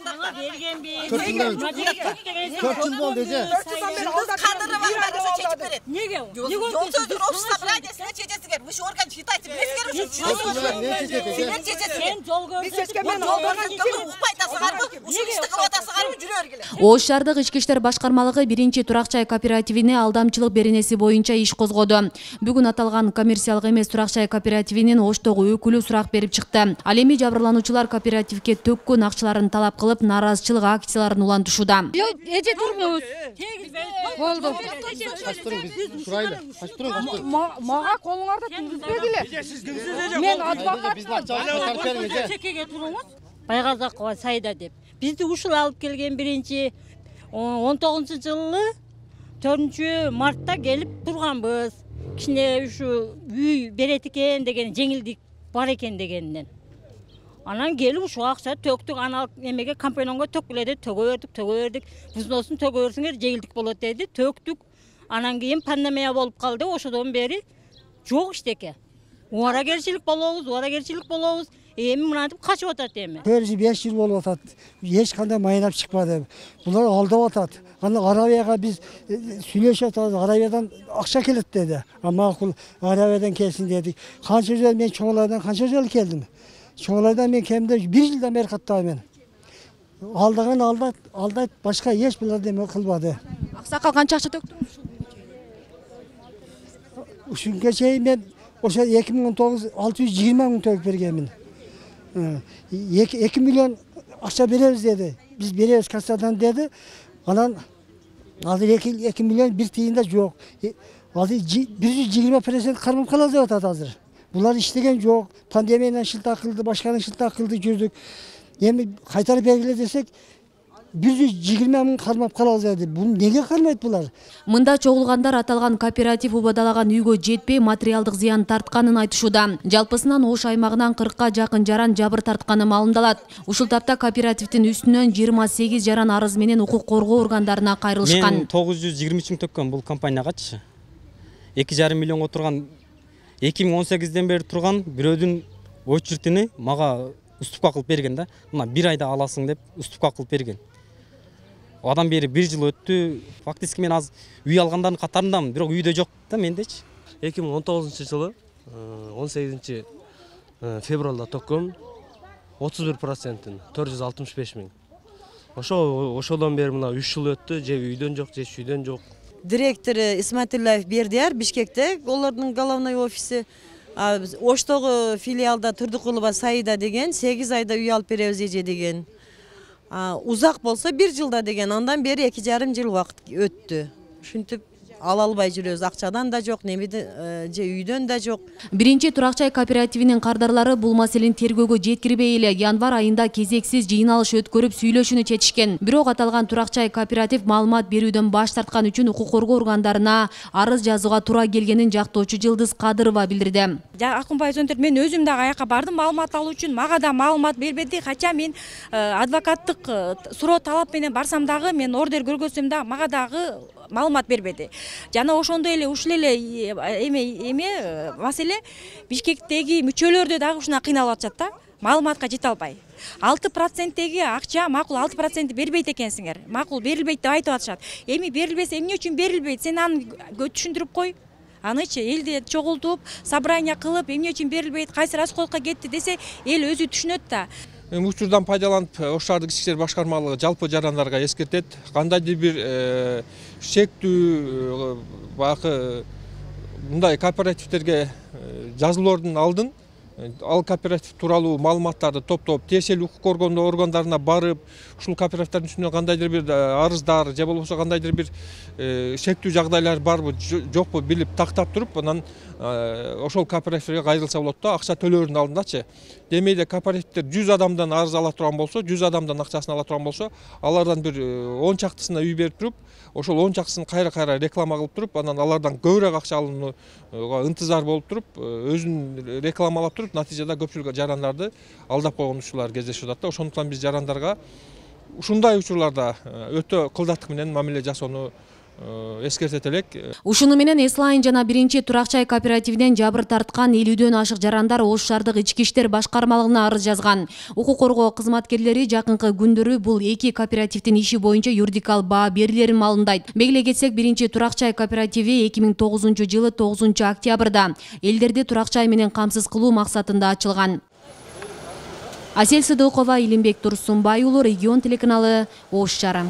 Sana vergen bir. 4 yıl oldu Ece. Kadını var da çekip verin. Nege? Yol sözünü ofisine bırak desene çecesi gel. Bu şu organ şitayeti bilesi gel. Sen yol görsün. Ош шаардык ички иштер башкармалыгы биринчи турак жай кооперативине алдамчылык беренеси боюнча иш козгоду. Бүгүн аталган коммерциялык эмес турак жай кооперативинин Оштогу өкүлү сурак берип чыкты. Ал эми жабырлануучулар кооперативге төккөн акчаларын талап кылып, нааразычылык акцияларын улантышууда. Эже турмуз. Болду. Мага колуңарда түзбөгүлө. Мен адвокат. Чекеге туруңуз. Байгазакова Сайда деп. Бизди ушул алып келген биринчи 19-жылы 4-мартта келип турганбыз. Кичине ушу үй берет экен деген жеңилдик бар экен дегенден. Анан келип ушу акча төктүк, анал эмеге компаньонго төкүлөдү, төгө бердик. Взносун төгө берсеңер жеңилдик болот деди, төктүк. Анан кийин пандемия болуп калды, ошодон бери жок иштеке. Уара керчилик болобуз. Эми мынантип качып атат эми. 4-5 жыл болуп атат. Эч кандай майнап чыкпады. Булар алдап атат. Аны Арабияга биз сүйлөшүп атабыз. Арабиядан акча келет деди. Макул Арабиядан келсин дедик. Канча жыл мен чоңлардан канча жыл келдим. Чоңлардан мен кемде 1 жылдан бери каттайм. Алдаган алдайт, башка эч булар деме кылбады. Аксакал канча акча төктүңүз? Ушунга чейин мен ошо 2019 620 мың төгүп бергенмин. 2 миллион акча беребиз деди. Биз беребиз кассадан деди. Анан азыр 2 миллион бир тиын да жок. Азыр 120% кармап калат деп атат азыр. Булар иштеген жок. Пандемиядан шылтак кылды, башканын шылтак кылды жүрдүк. Эми кайтарып бергиле десек 120 мың кармап калабыз деди. Буну неге кармайт булар? Мында чогулгандар аталган кооператив убадалаган үйгө жетпей материалдык зыян тартканын айтышууда. Жалпысынан Ош аймагынан 40-ка жакын жаран жабыр тартканы маалымдалат. Ушул тапта кооперативдин үстүнөн 28 жаран арыз менен укук коргоо органдарына кайрылышкан. Мен 923 мың төккөн бул компаниягачы. 2,5 миллионго турган 2018ден бери турган бирөөдүн очередini мага уступка кылып берген да. Мына 1 айда аласың деп уступка кылып берген. Адам бери 1 жыл өттү. Фактически мен аз үй алгандардын катарындамын, бирок үйдө жок да мендечи. 2019-жылы 18 февралда төккөм 31%, 465 мың. Ошодон бери мына 3 жыл өттү, же үйдөн жок, же үйдөн жок. Директору Исматиллаев Бердияр Бишкекте, олардын головной офиси. Оштогу филиалда Турдукулова Сайда деген 8 айда үй алып беребиз эже деген. Узак болсо 1 жылда деген, андан бери 2,5 жыл убакыт өттү. Ушинтип ала албай жүрөбүз, акчадан да жок, немеде же үйдөн да жок. Биринчи турак жай кооперативинин кардарлары бул маселени тергөөгө жеткирбей эле январь айында кезексиз жыйналыш өткөрүп сүйлөшүүнү чечишкен. Бирок аталган турак жай кооператив маалымат берүүдөн баш тарткан үчүн укук коргоо органдарына арыз жазууга туура келгенин жактоочу Жылдыз Кадырова билдирди. Акынбай Зөнтөр, мен өзүм дагы аяка бардым маалымат алуу үчүн, мага да маалымат бербеди. Кача мен адвокаттык суроо талап менен барсам дагы, мен ордер көргөзсөм да мага дагы маалымат бербеди. Жана ошондой эле ушул эле маселе Бишкектеги мүчөлөрдө дагы ушуна кыйналып атышат да. Маалыматка жете албай. 6%-теги акча макул 6% бербейт экенсиңер. Макул берилбейт деп айтып атышат. Эми берилбесе эмне үчүн берилбейт? Сен аны түшүндүрүп кой. Анычы элди чогултуп, собрание кылып, эмне үчүн берилбейт, кайсы расходко кетти десе, эл өзү түшүнөт да. Учурдан пайдаланып, Ош шаардык ички иштер башкармалыгы жалпы жарандарга эскертет. Кандайдыр бир шектүү бакы мындай кооперативтерге жазылоордун алдын ал кооператив тууралуу маалыматтарды топтоп, тиешелүү укук коргоо органдарына барып, ушул кооперативдин үстүнөн кандайдыр бир арыздар же болбосо кандайдыр бир шектүү жагдайлар барбы, жокпу билип тактап туруп, анан ошол кооперативге кайрылса болот да, акча төлөөрдүн алдындачы. Демейде кооперативдер 100 адамдан арыз ала турган болсо, 100 адамдан акчасын ала турган болсо, алардан бир 10 чактысына үй берип туруп, ошол 10 чактысын кайра реклама кылып туруп, анан алардан көбүрөөк акча алууга ынтызар болуп туруп, өзүн рекламалап туруп, натыйжада көпчүлүк жарандарды алдап койгон ушулар кездешип атат да. Ошондуктан биз жарандарга ушундай учурларда өтө кылдаттык менен мамиле жасоону эскертет элек. Ушуну менен Эслайн жана 1-Турак-Чай кооперативинен жабыр тарткан 50дөн ашык жарандар Ош шаардык ички иштер башкармалыгына арыз жазган. Укук коргоо кызматкерлери жакынкы күндөрү бул эки кооперативдин иши боюнча юридикалык баа берилерин маалымдайт. Белгилей кетсек, 1-Турак-Чай кооперативи 2009-жылы 9-октябрда элдерди турак-чай менен камсыз кылуу максатында ачылган. Асель Сыдыкова, Илимбек Турсунбай уулу, Регион телеканалы, Ош шаары.